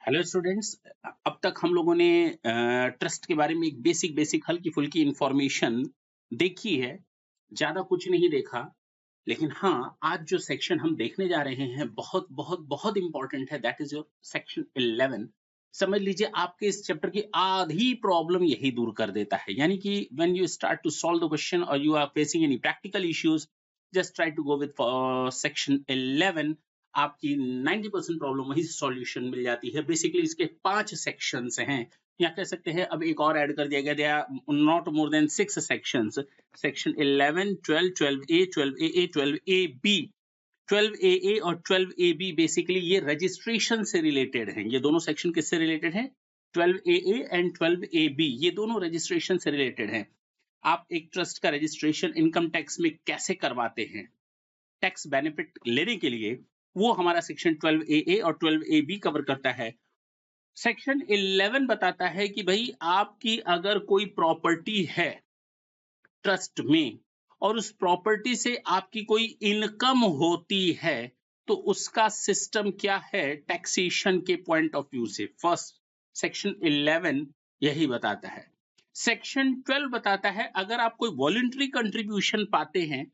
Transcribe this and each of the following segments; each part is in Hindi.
Hello students. अब तक हम लोगों ने ट्रस्ट के बारे में एक बेसिक हल्की फुल्की इंफॉर्मेशन देखी है, ज्यादा कुछ नहीं देखा। लेकिन हाँ, आज जो सेक्शन हम देखने जा रहे हैं बहुत बहुत बहुत इंपॉर्टेंट है। That is your section 11। समझ लीजिए आपके इस चैप्टर की आधी प्रॉब्लम यही दूर कर देता है। यानी कि when you start to solve the question और you are facing any practical issues, just try to go with section 11। आपकी 90% प्रॉब्लम वही सॉल्यूशन मिल जाती है। बेसिकली इसके 5 सेक्शंस हैं, या कह सकते हैं अब एक और ऐड कर दिया गया। They are not more than 6 sections. Section 11, 12, 12A, 12AA, 12AB, 12AA और 12AB बेसिकली ये रजिस्ट्रेशन से रिलेटेड हैं। ये दोनों सेक्शन किससे रिलेटेड हैं? 12AA एंड 12AB, ये दोनों रजिस्ट्रेशन से रिलेटेड हैं। आप एक ट्रस्ट का रजिस्ट्रेशन इनकम टैक्स में कैसे करवाते हैं, टैक्स बेनिफिट लेने के लिए, वो हमारा सेक्शन 12AA और 12AB कवर करता है। सेक्शन 11 बताता है कि भाई आपकी अगर कोई प्रॉपर्टी है ट्रस्ट में और उस प्रॉपर्टी से आपकी कोई इनकम होती है, तो उसका सिस्टम क्या है टैक्सेशन के पॉइंट ऑफ व्यू से। फर्स्ट सेक्शन 11 यही बताता है। सेक्शन 12 बताता है अगर आप कोई वॉलंटरी कंट्रीब्यूशन पाते हैं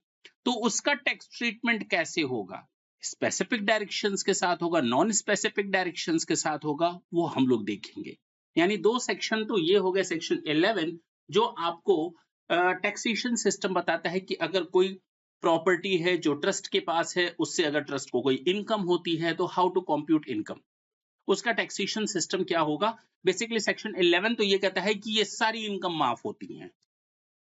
तो उसका टैक्स ट्रीटमेंट कैसे होगा। स्पेसिफिक डायरेक्शंस के साथ होगा, नॉन स्पेसिफिक डायरेक्शंस के साथ होगा, वो हम लोग देखेंगे। यानी दो सेक्शन तो ये हो गए सेक्शन 11 जो आपको टैक्सेशन सिस्टम बताता है कि अगर कोई प्रॉपर्टी है जो ट्रस्ट के पास है, उससे अगर ट्रस्ट को कोई इनकम होती है तो हाउ टू कंप्यूट इनकम, उसका टैक्सेशन सिस्टम क्या होगा। बेसिकली सेक्शन 11 तो ये कहता है कि ये सारी इनकम माफ होती हैं,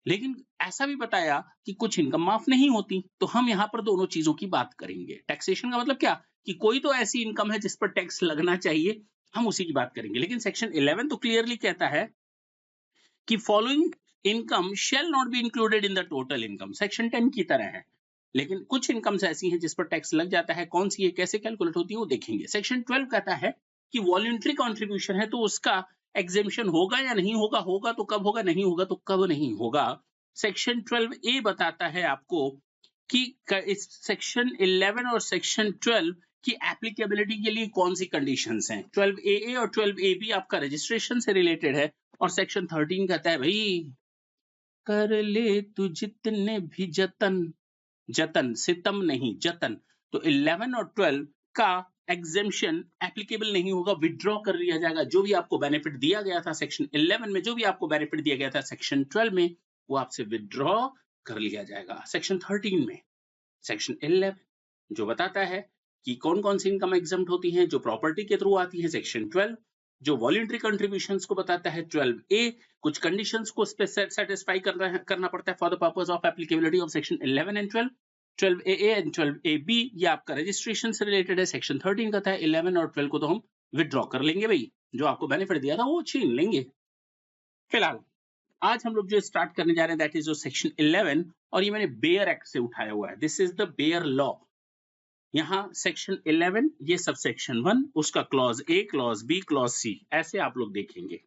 लेकिन ऐसा भी बताया कि कुछ इनकम माफ नहीं होती। तो हम यहाँ पर दोनों चीजों की बात करेंगे। टैक्सेशन का मतलब क्या कि कोई तो ऐसी इनकम है जिस पर टैक्स लगना चाहिए, हम उसी की बात करेंगे। लेकिन सेक्शन 11 तो क्लियरली कहता है कि following income shall not be included in the total income. Section 10 की तरह है, लेकिन कुछ इनकम्स ऐसी हैं जिस पर टैक्स लग जाता है। कौन सी है, कैसे कैलकुलेट होती है, वो देखेंगे। सेक्शन 12 कहता है कि वॉलंटरी कंट्रीब्यूशन है तो उसका एग्जेम्पशन होगा या नहीं होगा, होगा तो कब होगा, नहीं होगा तो कब नहीं होगा। सेक्शन 12A बताता है आपको कि इस सेक्शन 11 और सेक्शन 12 की एप्लीकेबिलिटी के लिए कौन सी कंडीशंस हैं। 12AA और 12AB आपका रजिस्ट्रेशन से रिलेटेड है, और सेक्शन 13 कहता है भाई कर ले तू जितने भी जतन, जतन सितम नहीं जतन। तो 11 और 12 का एग्जेम्पशन एप्लीकेबल नहीं होगा, विड्रॉ कर लिया जाएगा। जो भी आपको बेनिफिट दिया गया था सेक्शन 11 में, जो भी आपको बेनिफिट दिया गया था सेक्शन 12 में, वो आपसे विड्रॉ कर लिया जाएगा सेक्शन 13 में। सेक्शन 11 जो बताता है कि कौन कौन सी इनकम एग्जम्प्ट होती हैं जो प्रॉपर्टी के थ्रू आती है, सेक्शन 12। जो वॉलंटरी कंट्रीब्यूशंस को बताता है 12A, कुछ कंडीशंस को सेटिस्फाई करना पड़ता है for the purpose of applicability of section 11 and 12। 12AA and 12AB ये आपका रजिस्ट्रेशन से रिलेटेड है। सेक्शन 13 कहता है 11 और 12 को तो हम विड्रॉ कर लेंगे भाई, जो आपको बेनिफिट दिया था वो छीन लेंगे। फिलहाल आज हम लोग जो स्टार्ट करने जा रहे हैं दैट इज जो सेक्शन 11, और ये मैंने बेयर एक्ट से उठाया हुआ है। This is the bare law. यहाँ सेक्शन 11 ये सब सेक्शन 1, उसका clause A, clause B, clause C, ऐसे आप लोग देखेंगे।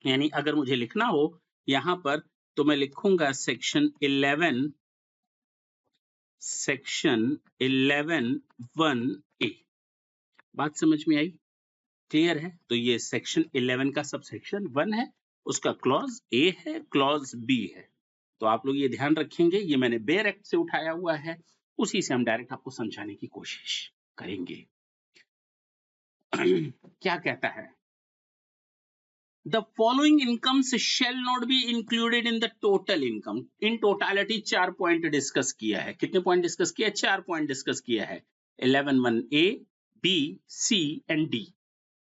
यानी अगर मुझे लिखना हो यहाँ पर तो मैं लिखूंगा सेक्शन 11, सेक्शन 11 1A। बात समझ में आई, क्लियर है? तो ये सेक्शन 11 का सब सेक्शन 1 है, उसका क्लॉज ए है, क्लॉज बी है। तो आप लोग ये ध्यान रखेंगे, ये मैंने बेयर एक्ट से उठाया हुआ है, उसी से हम डायरेक्ट आपको समझाने की कोशिश करेंगे। क्या कहता है, the following incomes shall not be included in the total income. In totality 4 point discuss किया है। कितने पॉइंट डिस्कस किया है? 4 पॉइंट डिस्कस किया है। 11(1)(a), B, C and D।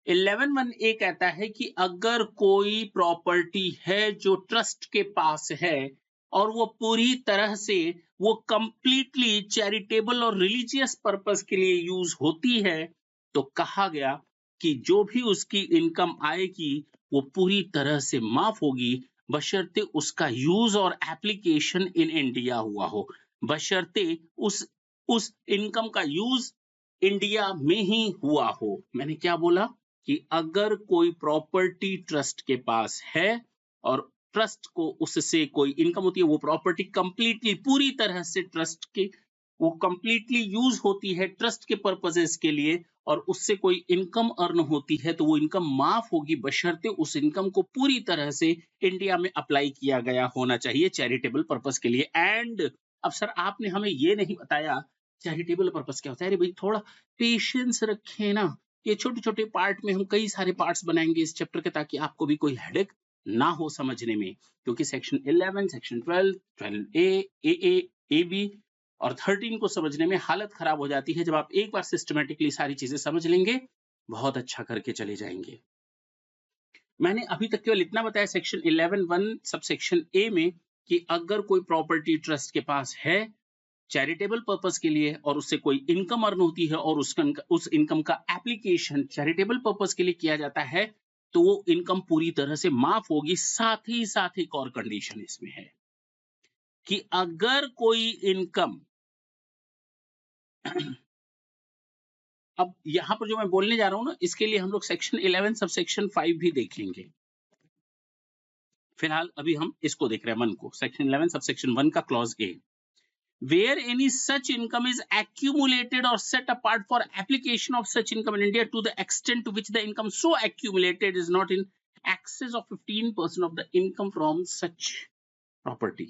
11(1)(a) कहता है कि अगर कोई प्रॉपर्टी है जो ट्रस्ट के पास है और वो पूरी तरह से, वो कंप्लीटली चैरिटेबल और रिलीजियस पर्पस के लिए यूज होती है, तो कहा गया कि जो भी उसकी इनकम आएगी वो पूरी तरह से माफ होगी, बशर्ते उसका यूज और एप्लीकेशन इन इंडिया हुआ हो। बशर्ते उस इनकम का यूज इंडिया में ही हुआ हो। मैंने क्या बोला कि अगर कोई प्रॉपर्टी ट्रस्ट के पास है और ट्रस्ट को उससे कोई इनकम होती है, वो प्रॉपर्टी कंप्लीटली पूरी तरह से ट्रस्ट के वो कंप्लीटली यूज होती है ट्रस्ट के पर्पसेस के लिए और उससे कोई इनकम अर्न होती है तो वो इनकम माफ होगी बशर्ते उस इनकम को पूरी तरह से इंडिया में अप्लाई किया गया होना चाहिए चैरिटेबल पर्पस के लिए। एंड अब सर आपने हमें ये नहीं बताया चैरिटेबल पर्पस क्या होता है। अरे भाई थोड़ा पेशेंस रखें ना, ये छोटे छोटे पार्ट में हम कई सारे पार्ट्स बनाएंगे इस चैप्टर के ताकि आपको भी कोई हेडेक ना हो समझने में, क्योंकि section 11, section 12, 12A, AA, AB और 13 को समझने में हालत खराब हो जाती है। जब आप एक बार सिस्टमेटिकली सारी चीजें समझ लेंगे बहुत अच्छा करके चले जाएंगे। मैंने अभी तक केवल इतना बताया सेक्शन 11(1) सब सेक्शन ए में कि अगर कोई प्रॉपर्टी ट्रस्ट के पास है चैरिटेबल पर्पस के लिए और उससे कोई इनकम अर्न होती है और उस इनकम का एप्लीकेशन चैरिटेबल पर्पस के लिए किया जाता है तो वो इनकम पूरी तरह से माफ होगी। साथ ही एक और कंडीशन इसमें है कि अगर कोई इनकम अब यहां पर जो मैं बोलने जा रहा हूं ना इसके लिए हम लोग सेक्शन 11 सब सेक्शन 5 भी देख लेंगे। फिलहाल अभी हम इसको देख रहे हैं 1 को, सेक्शन 11 सब सेक्शन 1 का clause A. Where any such income is accumulated or set apart for application of such income in India to the extent to which the income so accumulated is not in excess of 15% of the income from such property।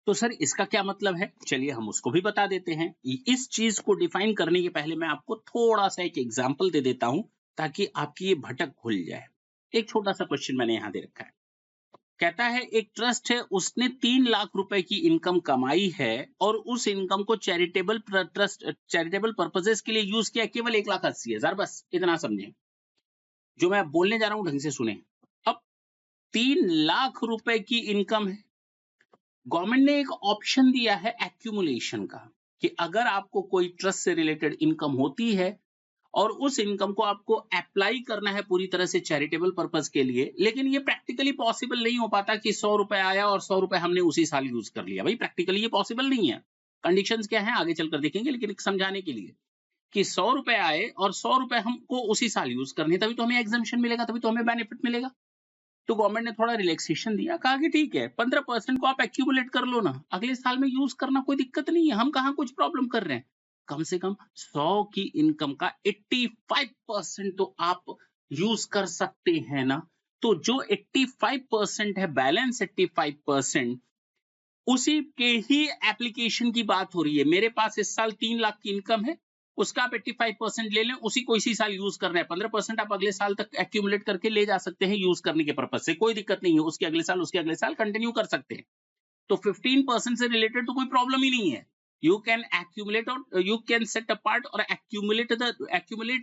तो सर इसका क्या मतलब है, चलिए हम उसको भी बता देते हैं। इस चीज को डिफाइन करने के पहले मैं आपको थोड़ा सा एक एग्जांपल दे देता हूं ताकि आपकी ये भटक खुल जाए। एक छोटा सा क्वेश्चन मैंने यहां दे रखा है, कहता है एक ट्रस्ट है उसने 3 लाख रुपए की इनकम कमाई है और उस इनकम को चैरिटेबल पर्पसेस के लिए यूज किया केवल 1,80,000। बस इतना समझें, जो मैं बोलने जा रहा हूं ढंग से सुने। अब 3 लाख रुपए की इनकम है, गवर्नमेंट ने एक ऑप्शन दिया है एक्यूमुलेशन का कि अगर आपको कोई ट्रस्ट से रिलेटेड इनकम होती है और उस इनकम को आपको अप्लाई करना है पूरी तरह से चैरिटेबल पर्पस के लिए, लेकिन ये प्रैक्टिकली पॉसिबल नहीं हो पाता कि 100 रुपए आया और 100 रुपए हमने उसी साल यूज कर लिया। भाई प्रैक्टिकली ये पॉसिबल नहीं है। कंडीशंस क्या है आगे चलकर देखेंगे, लेकिन समझाने के लिए कि 100 रुपए आए और 100 रुपए हमको उसी साल यूज करने, तभी तो हमें एग्जम्पशन मिलेगा, तभी तो हमें बेनिफिट मिलेगा। तो गवर्नमेंट ने थोड़ा रिलैक्सेशन दिया, कहा कि ठीक है 15% को आप एक्यूमुलेट कर लो ना, अगले साल में यूज करना कोई दिक्कत नहीं है, हम कहाँ कुछ प्रॉब्लम कर रहे हैं। कम से कम 100 की इनकम का 85% तो आप यूज कर सकते हैं ना। तो जो 85% है, बैलेंस 85%, उसी के ही एप्लीकेशन की बात हो रही है। मेरे पास इस साल 3 लाख की इनकम है, उसका आप 85% ले लें, उसी को इसी साल यूज कर रहे हैं। 15% आप अगले साल तक एक्यूमुलेट करके ले जा सकते हैं यूज करने के पर्पज से, कोई दिक्कत नहीं है। उसके अगले साल कंटिन्यू कर सकते हैं। तो 15% से रिलेटेड तो कोई प्रॉब्लम ही नहीं है। You can accumulate or you can set apart or accumulate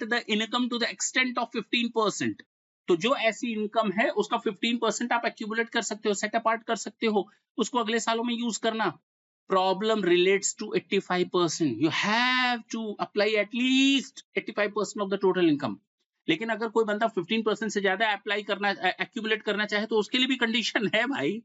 the income to the extent of 15%। तो जो ऐसी इनकम है उसका 15% आप एक्यूमुलेट कर सकते हो, सेट अपार्ट कर सकते हो, उसको अगले सालों में यूज करना। Problem relates to 85%, you have to apply at least 85% of the total income. लेकिन अगर कोई बंदा 15% से ज्यादा अप्लाई करना, एक्यूमुलेट करना चाहे तो उसके लिए भी कंडीशन है भाई।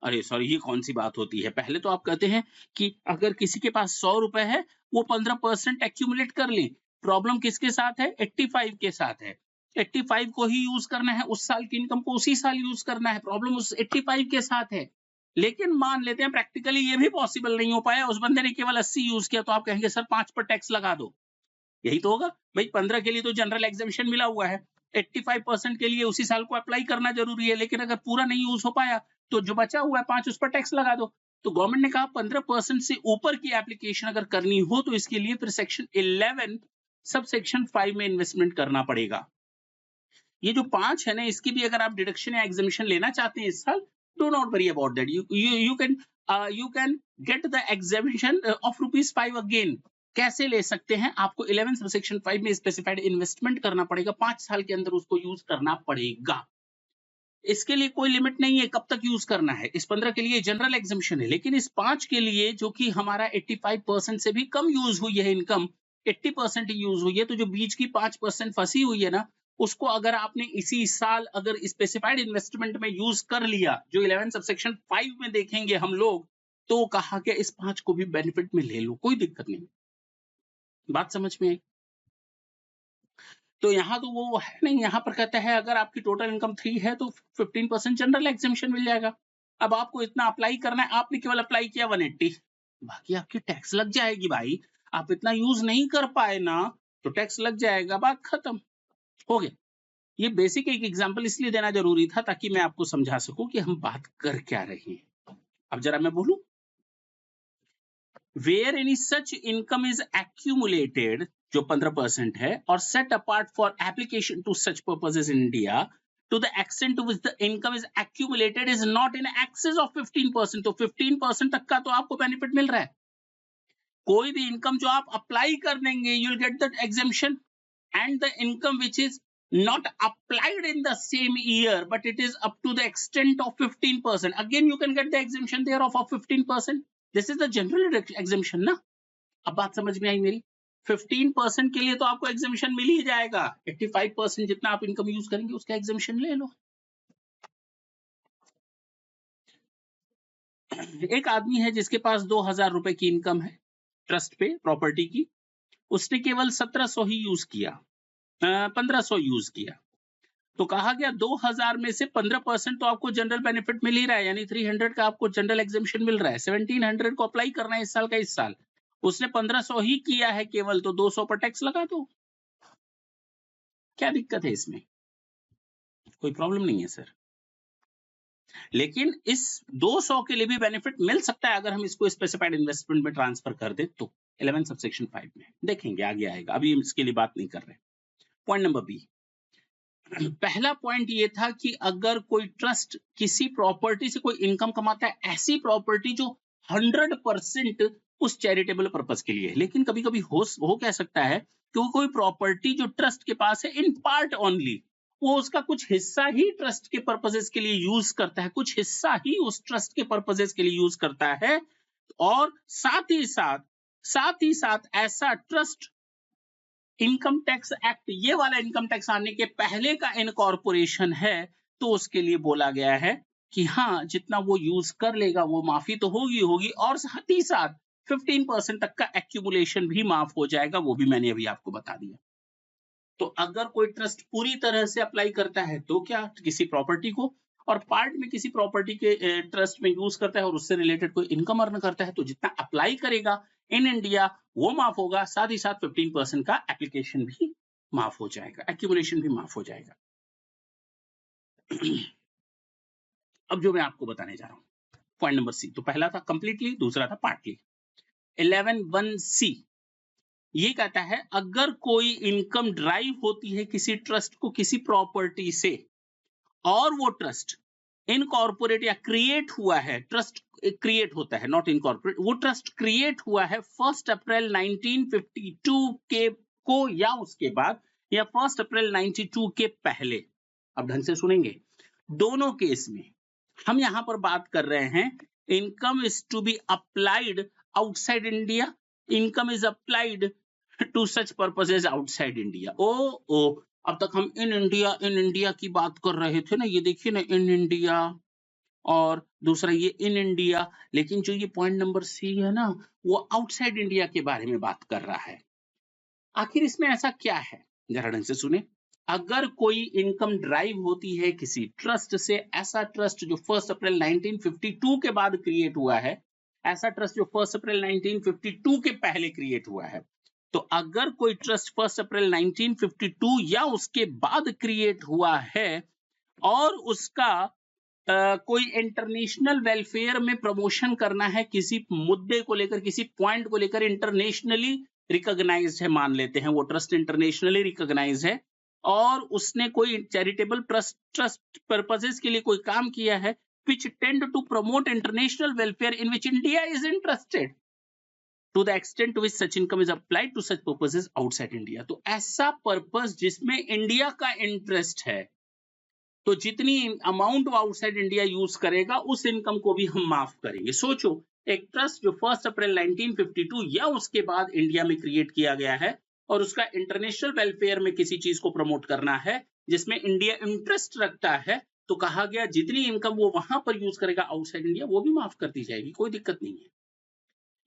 अरे सॉरी, ये कौन सी बात होती है। पहले तो आप कहते हैं कि अगर किसी के पास 100 रुपए है वो 15% एक्यूमुलेट कर ले। प्रॉब्लम किसके साथ है, 85 के साथ है। 85 को ही यूज करना है, उस साल की इनकम को उसी साल यूज करना है। प्रॉब्लम उस 85 के साथ है। लेकिन मान लेते हैं प्रैक्टिकली ये भी पॉसिबल नहीं हो पाया, उस बंदे ने केवल 80 यूज किया, तो आप कहेंगे सर 5 पर टैक्स लगा दो। यही तो होगा भाई, 15 के लिए तो जनरल एग्जेम्पशन मिला हुआ है, 85% के लिए उसी साल को अप्लाई करना जरूरी है। लेकिन अगर पूरा नहीं यूज हो पाया तो जो बचा हुआ है 5 उस पर टैक्स लगा दो। तो गवर्नमेंट ने कहा 15% से ऊपर की एप्लीकेशन अगर करनी हो तो इसके लिए फिर सेक्शन 11 सब सेक्शन 5 में इन्वेस्टमेंट करना पड़ेगा। ये जो 5 है ना, इसकी भी अगर आप डिडक्शन या एग्जामिशन लेना चाहते हैं इस साल, do not worry about that, you can get the exemption of ₹5 again. कैसे ले सकते हैं, आपको 11 सब सेक्शन 5 में स्पेसिफाइड इन्वेस्टमेंट करना पड़ेगा, 5 साल के अंदर उसको यूज करना पड़ेगा। इसके लिए कोई लिमिट नहीं है कब तक यूज करना है। इस 15 के लिए जनरल एग्जामिशन है, लेकिन इस 5 के लिए जो कि हमारा 85% से भी कम यूज हुई है इनकम, 80% यूज हुई है, तो जो बीच की 5% फंसी हुई है ना, उसको अगर आपने इसी साल अगर स्पेसिफाइड इन्वेस्टमेंट में यूज कर लिया, जो 11 सबसेक्शन 5 में देखेंगे हम लोग, तो कहा कि इस 5 को भी बेनिफिट में ले लो, कोई दिक्कत नहीं। बात समझ में आई? तो यहाँ तो वो है नहीं, यहाँ पर कहता है अगर आपकी टोटल इनकम 3 है तो 15% जनरल एग्जामिशन मिल जाएगा। अब आपको इतना अप्लाई करना है, आपने केवल अप्लाई किया 180, बाकी आपकी टैक्स लग जाएगी भाई, आप इतना यूज नहीं कर पाए ना तो टैक्स लग जाएगा, बात खत्म हो गया। ये बेसिक एक एग्जांपल इसलिए देना जरूरी था ताकि मैं आपको समझा सकूं कि हम बात कर क्या रहे हैं। अब जरा मैं बोलूं, where any such income is accumulated जो 15% है और set apart for application to such purposes in India to the extent to which the income is accumulated is not in excess of 15%, तो 15% तक का तो आपको बेनिफिट मिल रहा है। कोई भी इनकम जो आप अप्लाई कर देंगे you will get the exemption, and the income which is not applied in the same year but it is up to the extent of 15%, again you can get the exemption thereof of 15%. this is the general exemption ना। अब बात समझ में आई मेरी, 15% के लिए तो आपको एग्जेम्पशन मिल ही जाएगा, 85% जितना आप इनकम यूज करेंगे उसका एग्जेम्पशन ले लो। एक आदमी है जिसके पास 2000 रुपए की इनकम है ट्रस्ट पे प्रॉपर्टी की, उसने केवल 1700 ही यूज किया, 1500 यूज किया, तो कहा गया 2000 में से 15% तो आपको जनरल बेनिफिट मिल ही रहा है, यानी 300 का आपको जनरल एग्जेम्पशन मिल रहा है, 1700 को अप्लाई करना है इस साल का इस साल, उसने 1500 ही किया है केवल, तो 200 पर टैक्स लगा दो। क्या दिक्कत है इसमें? कोई प्रॉब्लम नहीं है सर। लेकिन इस 200 के लिए भी बेनिफिट मिल सकता है अगर हम इसको स्पेसिफाइड इन्वेस्टमेंट में ट्रांसफर कर दे तो, 11 सबसेक्शन 5 में देखेंगे, आगे आएगा, अभी हम इसके लिए बात नहीं कर रहे। पॉइंट नंबर बी, पहला पॉइंट ये था कि अगर कोई ट्रस्ट किसी प्रॉपर्टी से कोई इनकम कमाता है, ऐसी प्रॉपर्टी जो 100% उस चैरिटेबल पर्पस के लिए है, लेकिन कभी कभी हो क्या सकता है कि कोई प्रॉपर्टी जो ट्रस्ट के पास है इन पार्ट ओनली, वो उसका कुछ हिस्सा ही ट्रस्ट के पर्पसेस के लिए यूज करता है, कुछ हिस्सा ही उस ट्रस्ट के पर्पसेस के लिए यूज करता है, और साथ ही साथ ऐसा ट्रस्ट इनकम टैक्स एक्ट, ये वाला इनकम टैक्स आने के पहले का इनकॉर्पोरेशन है, तो उसके लिए बोला गया है कि हाँ जितना वो यूज कर लेगा वो माफी तो होगी, और साथ ही साथ 15% तक का एक्यूमुलेशन भी माफ हो जाएगा, वो भी मैंने अभी आपको बता दिया। तो अगर कोई ट्रस्ट पूरी तरह से अप्लाई करता है तो क्या किसी प्रॉपर्टी को, और पार्ट में किसी प्रॉपर्टी के ट्रस्ट में यूज करता है और उससे रिलेटेड कोई इनकम अर्न करता है, तो जितना अप्लाई करेगा इन इंडिया वो माफ होगा, साथ ही साथ 15% का एप्लीकेशन भी माफ हो जाएगा, एक्यूमुलेशन भी माफ हो जाएगा। अब जो मैं आपको बताने जा रहा हूं, पॉइंट नंबर सी, तो पहला था कंप्लीटली, दूसरा था पार्टली। 11(1)(c) ये कहता है अगर कोई इनकम ड्राइव होती है किसी ट्रस्ट को किसी प्रॉपर्टी से, और वो ट्रस्ट इनकॉर्पोरेट या क्रिएट हुआ है, ट्रस्ट क्रिएट होता है नॉट इनकॉर्पोरेट, वो ट्रस्ट क्रिएट हुआ है 1 अप्रैल 1952 के को या उसके बाद, या 1 अप्रैल 92 के पहले। अब ढंग से सुनेंगे, दोनों केस में हम यहां पर बात कर रहे हैं income is to be applied outside India, income is applied to such purposes outside India. ओ अब तक हम इन इंडिया की बात कर रहे थे ना, ये देखिए ना, इन इंडिया और दूसरा ये इन इंडिया, लेकिन जो ये पॉइंट नंबर सी है ना, वो आउटसाइड इंडिया के बारे में बात कर रहा है। आखिर इसमें ऐसा क्या है, जरा ढंग से सुने। अगर कोई इनकम ड्राइव होती है किसी ट्रस्ट से, ऐसा ट्रस्ट जो 1 अप्रैल 1952 के बाद क्रिएट हुआ है, ऐसा ट्रस्ट जो 1 अप्रैल 1952 के पहले क्रिएट हुआ है, तो अगर कोई ट्रस्ट 1 अप्रैल 1952 या उसके बाद क्रिएट हुआ है और उसका कोई इंटरनेशनल वेलफेयर में प्रमोशन करना है, किसी मुद्दे को लेकर, किसी पॉइंट को लेकर, इंटरनेशनली रिकॉग्नाइज्ड है, मान लेते हैं वो ट्रस्ट इंटरनेशनली रिकॉग्नाइज्ड है, और उसने कोई चैरिटेबल ट्रस्ट पर्पसेस के लिए कोई काम किया है, which tend to promote international welfare in which India is interested to the extent to which such income is applied to such purposes outside India। तो ऐसा पर्पस जिसमें इंडिया का इंटरेस्ट है, तो जितनी अमाउंट आउटसाइड इंडिया यूज करेगा उस इनकम को भी हम माफ करेंगे। सोचो, एक ट्रस्ट जो 1 अप्रैल 1952 या उसके बाद इंडिया में क्रिएट किया गया है और उसका इंटरनेशनल वेलफेयर में किसी चीज को प्रमोट करना है जिसमें इंडिया इंटरेस्ट रखता है, तो कहा गया जितनी इनकम वो वहां पर यूज करेगा आउटसाइड इंडिया वो भी माफ कर दी जाएगी, कोई दिक्कत नहीं है।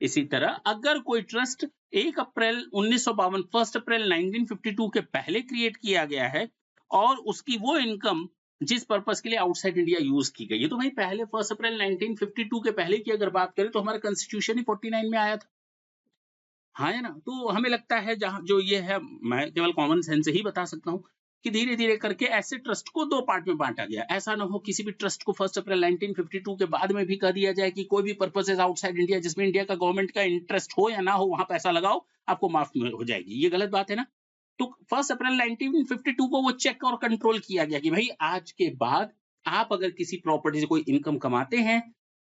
इसी तरह अगर कोई ट्रस्ट 1 अप्रैल 1952 1 अप्रैल 1952 के पहले क्रिएट किया गया है और उसकी वो इनकम जिस पर्पस के लिए आउटसाइड इंडिया यूज की गई है। तो भाई पहले 1 अप्रैल 1952 के पहले की अगर बात करें तो हमारा कॉन्स्टिट्यूशन ही 49 में आया था। हाँ है ना? तो हमें लगता है जहाँ जो ये है, मैं केवल कॉमन सेंस से ही बता सकता हूँ कि धीरे-धीरे करके ऐसे ट्रस्ट को 2 पार्ट में बाँटा गया। ऐसा ना हो किसी भी ट्रस्ट को 1 अप्रैल 1952 के बाद में भी कह दिया जाए कि कोई भी पर्पस इज़ आउटसाइड इंडिया जिसमें इंडिया का गवर्नमेंट का इंटरेस्ट हो या ना हो, वहाँ पैसा लगाओ, आपको माफ में हो जाएगी। ये गलत बात है ना? तो 1 अप्रैल 1952 को वो चेक और कंट्रोल किया गया कि भाई आज के बाद आप अगर किसी प्रॉपर्टी से कोई इनकम कमाते हैं,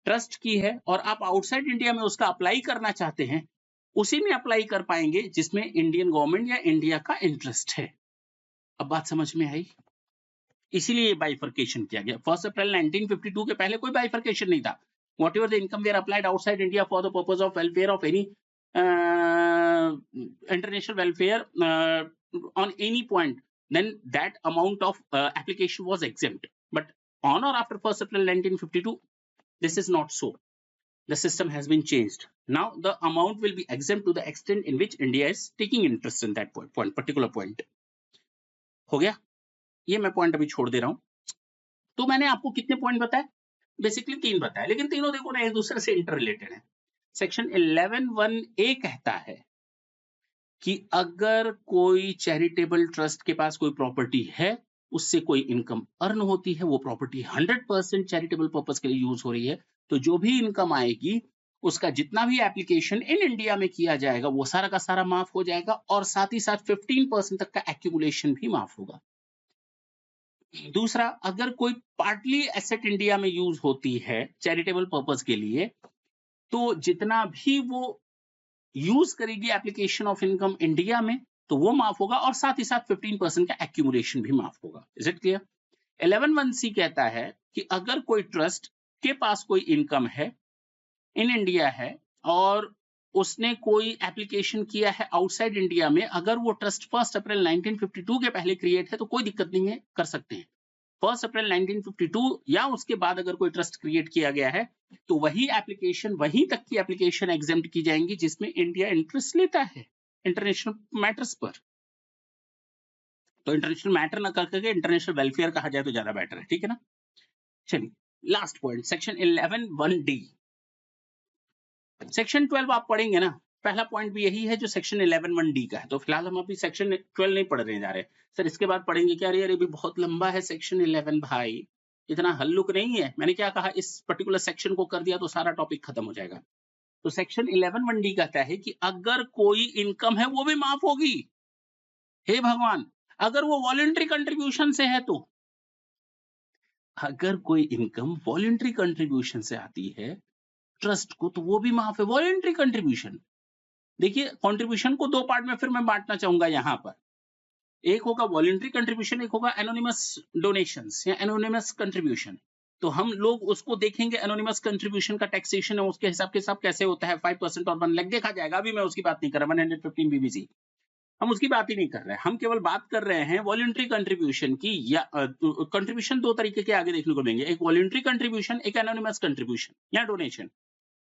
ट्रस्ट की है और आप आउटसाइड इंडिया में उसका अप्लाई करना चाहते हैं, उसी में अप्लाई कर पाएंगे जिसमें इंडियन गवर्नमेंट या इंडिया का इंटरेस्ट है। अब बात समझ में आई? इसीलिए ये बाइफरकेशन किया गया। 1 अप्रैल 1952 के पहले कोई बाइफरकेशन नहीं था। Whatever the income were applied outside India for the purpose of welfare of any international welfare on any point, then that amount of application was exempt. But on or after 1st April 1952, this is not so. The system has been changed. Now the amount will be exempt to the extent in which India is taking interest in that particular point. हो गया? ये मैं पॉइंट अभी छोड़ दे रहा हूं। तो मैंने आपको कितने पॉइंट बताए? बेसिकली 3 बताए, लेकिन तीनों देखो ना एक दूसरे से इंटर रिलेटेड है। सेक्शन 11(1)(a) कहता है कि अगर कोई चैरिटेबल ट्रस्ट के पास कोई प्रॉपर्टी है, उससे कोई इनकम अर्न होती है, वो प्रॉपर्टी 100% चैरिटेबल पर्पस के लिए यूज हो रही है, तो जो भी इनकम आएगी उसका जितना भी एप्लीकेशन इन इंडिया में किया जाएगा वो सारा का सारा माफ हो जाएगा और साथ ही साथ 15% तक का एक्यूमुलेशन भी माफ होगा। दूसरा, अगर कोई पार्टली एसेट इंडिया में यूज होती है चैरिटेबल पर्पस के लिए, तो जितना भी वो यूज करेगी एप्लीकेशन ऑफ इनकम इंडिया में तो वो माफ होगा और साथ ही साथ 15% का एक्यूमुलेशन भी माफ होगा। Is it clear? 11(1)(c) कहता है कि अगर कोई ट्रस्ट के पास कोई इनकम है इन इंडिया है और उसने कोई एप्लीकेशन किया है आउटसाइड इंडिया में, अगर वो ट्रस्ट 1 अप्रैल 1952 के पहले क्रिएट है तो कोई दिक्कत नहीं है, कर सकते हैं। 1 अप्रैल 1952 या उसके बाद अगर कोई ट्रस्ट क्रिएट किया गया है तो वही एप्लीकेशन, वहीं तक की एप्लीकेशन एग्जेम्प्ट की जाएंगी जिसमें इंडिया इंटरेस्ट लेता है इंटरनेशनल मैटर्स पर। तो इंटरनेशनल मैटर ना करके इंटरनेशनल वेलफेयर कहा जाए तो ज्यादा बेटर है, ठीक है ना? चलिए last point, section 11(1)(d). Section 12 आप पढ़ेंगे ना, पहला पॉइंट भी यही है जो सेक्शन 11(1)(d) का है। तो फिलहाल हम अभी सेक्शन 12 नहीं पढ़ने जा रहे सर, इसके बाद पढ़ेंगे क्या? अरे भी बहुत लंबा है सेक्शन 11 भाई, इतना हल्लुक नहीं है। मैंने क्या कहा, इस पर्टिकुलर सेक्शन को कर दिया तो सारा टॉपिक खत्म हो जाएगा। तो सेक्शन 11(1)(d) कहता है कि अगर कोई इनकम है वो भी माफ होगी। हे भगवान, अगर वो वॉलंटरी कंट्रीब्यूशन से है तो, अगर कोई इनकम वॉलंटरी कंट्रीब्यूशन से आती है ट्रस्ट को तो वो भी माफ है। वॉलंटरी कंट्रीब्यूशन, देखिए कंट्रीब्यूशन को 2 पार्ट में फिर मैं बांटना चाहूंगा यहाँ पर। एक होगा वॉलंटरी कंट्रीब्यूशन, एक होगा एनोनिमस डोनेशंस या एनोनिमस कंट्रीब्यूशन। तो हम लोग उसको देखेंगे, एनोनिमस कंट्रीब्यूशन का टैक्सेशन है उसके हिसाब के साथ कैसे होता है, 5% और 1 लाख देखा जाएगा। अभी मैं उसकी बात नहीं कर रहा, 115 बीबीसी हम उसकी बात ही नहीं कर रहे हैं। हम केवल बात कर रहे हैं वॉलंटरी कंट्रीब्यूशन की। या कंट्रीब्यूशन 2 तरीके के आगे देखने को मिलेंगे, एक वॉलंटरी कंट्रीब्यूशन, एक एनोनिमस कंट्रीब्यूशन या डोनेशन।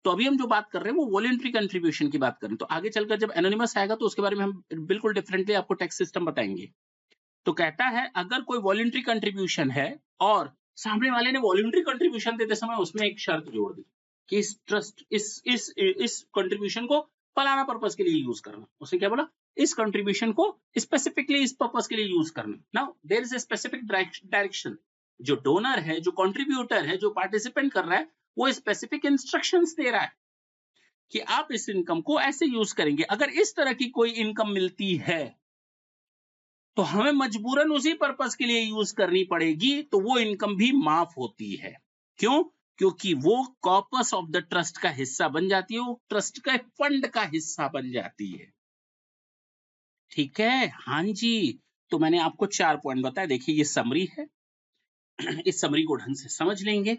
तो अभी हम जो बात कर रहे हैं वो वॉलंटरी कंट्रीब्यूशन की बात कर रहे हैं। तो आगे चलकर जब एनोनिमस आएगा तो उसके बारे में हम बिल्कुल डिफरेंटली आपको टैक्स सिस्टम बताएंगे। तो कहता है अगर कोई वॉलंटरी कंट्रीब्यूशन है और सामने वाले ने वॉलंटरी कंट्रीब्यूशन देते समय उसमें एक शर्त जोड़ दी कि इस ट्रस्ट इस कंट्रीब्यूशन को फलाना पर्पस के लिए यूज करना, उसने क्या बोला, इस कंट्रीब्यूशन को स्पेसिफिकली इस पर्पस के लिए यूज करना। Now there is a specific direction. जो डोनर है, जो कंट्रीब्यूटर है, जो पार्टिसिपेंट कर रहा है, वो स्पेसिफिक इंस्ट्रक्शंस दे रहा है कि आप इस इनकम को ऐसे यूज करेंगे। अगर इस तरह की कोई इनकम मिलती है तो हमें मजबूरन उसी पर्पस के लिए यूज करनी पड़ेगी, तो वो इनकम भी माफ होती है। क्यों? क्योंकि वो कॉर्पस ऑफ द ट्रस्ट का हिस्सा बन जाती है, वो ट्रस्ट का फंड का हिस्सा बन जाती है। ठीक है, हाँ जी। तो मैंने आपको 4 पॉइंट बताया, देखिए ये समरी है, इस समरी को ढंग से समझ लेंगे।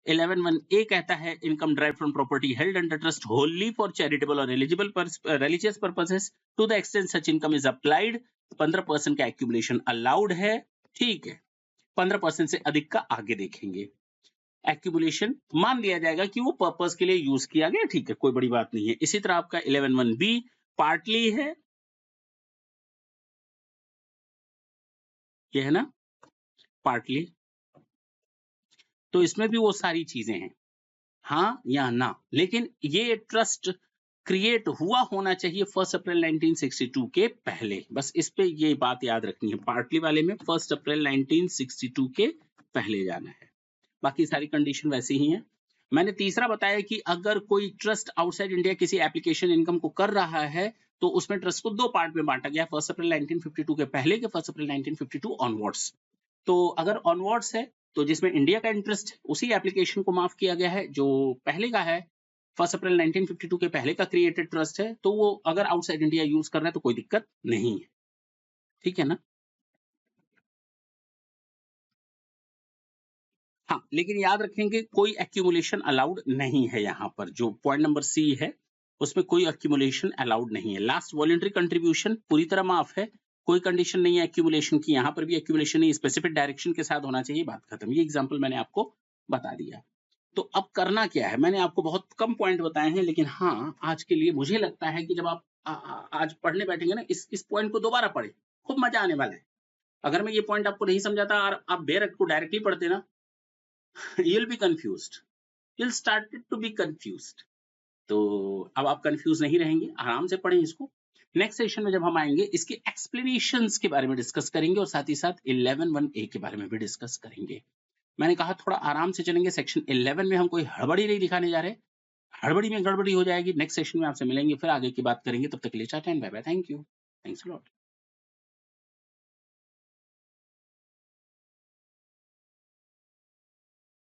11(1)(a) कहता है income derived from property held under trust wholly for charitable और eligible religious purposes to the extent such income is applied. 15% का एक्यूमुलेशन अलाउड है, ठीक है। 15% से अधिक का आगे देखेंगे। एक्यूमुलेशन मान लिया जाएगा कि वो पर्पस के लिए यूज किया गया, ठीक है, कोई बड़ी बात नहीं है। इसी तरह आपका 11(1)(b) पार्टली है, ये है ना, पार्टली। तो इसमें भी वो सारी चीजें हैं, हाँ या ना। लेकिन ये ट्रस्ट क्रिएट हुआ होना चाहिए 1 अप्रैल 1962 के पहले, बस इस पे ये बात याद रखनी है। पार्टली वाले में 1 अप्रैल 1962 के पहले जाना है, बाकी सारी कंडीशन वैसी ही है। मैंने तीसरा बताया कि अगर कोई ट्रस्ट आउटसाइड इंडिया किसी एप्लीकेशन इनकम को कर रहा है तो उसमें ट्रस्ट को 2 पार्ट में बांटा गया, 1 अप्रैल 1952 के पहले के 1 अप्रैल 1952 ऑनवर्ड्स। तो अगर ऑनवर्ड्स है तो जिसमें इंडिया का इंटरेस्ट उसी एप्लीकेशन को माफ किया गया है, जो पहले का है 1 अप्रैल 1952 के पहले का क्रिएटेड ट्रस्ट है, तो वो अगर आउटसाइड इंडिया यूज कर रहा है तो कोई दिक्कत नहीं है, ठीक है ना। हाँ, लेकिन याद रखेंगे कोई एक्यूमुलेशन अलाउड नहीं है यहाँ पर, जो पॉइंट नंबर सी है उसमें कोई एक्यूमुलेशन अलाउड नहीं है। लास्ट वॉलंटरी कंट्रीब्यूशन पूरी तरह माफ है, कोई कंडीशन नहीं है एक्यूमुलेशन की, यहाँ पर भी एक्यूमुलेशन नहीं, स्पेसिफिक डायरेक्शन के साथ होना चाहिए, बात खत्म। ये एग्जांपल मैंने आपको बता दिया। तो अब करना क्या है, मैंने आपको बहुत कम पॉइंट बताए हैं, लेकिन हाँ आज के लिए मुझे लगता है कि जब आप आज पढ़ने बैठेंगे ना, इस पॉइंट को दोबारा पढ़े, खूब मजा आने वाला है। अगर मैं ये पॉइंट आपको नहीं समझाता और आप बेरक को डायरेक्टली पढ़ते ना, you'll be confused, you'll start to be confused। तो अब आप कंफ्यूज नहीं रहेंगे, आराम से पढ़ें इसको। नेक्स्ट सेशन में जब हम आएंगे इसके एक्सप्लेनेशंस के बारे में डिस्कस करेंगे और साथ ही साथ 11(1)(a) के बारे में भी डिस्कस करेंगे। मैंने कहा थोड़ा आराम से चलेंगे, सेक्शन 11 में हम कोई हड़बड़ी नहीं दिखाने जा रहे, हड़बड़ी में गड़बड़ी हो जाएगी। नेक्स्ट सेशन में आपसे मिलेंगे, फिर आगे की बात करेंगे, तब तक के लिए tata and bye bye, thank you, thanks a lot.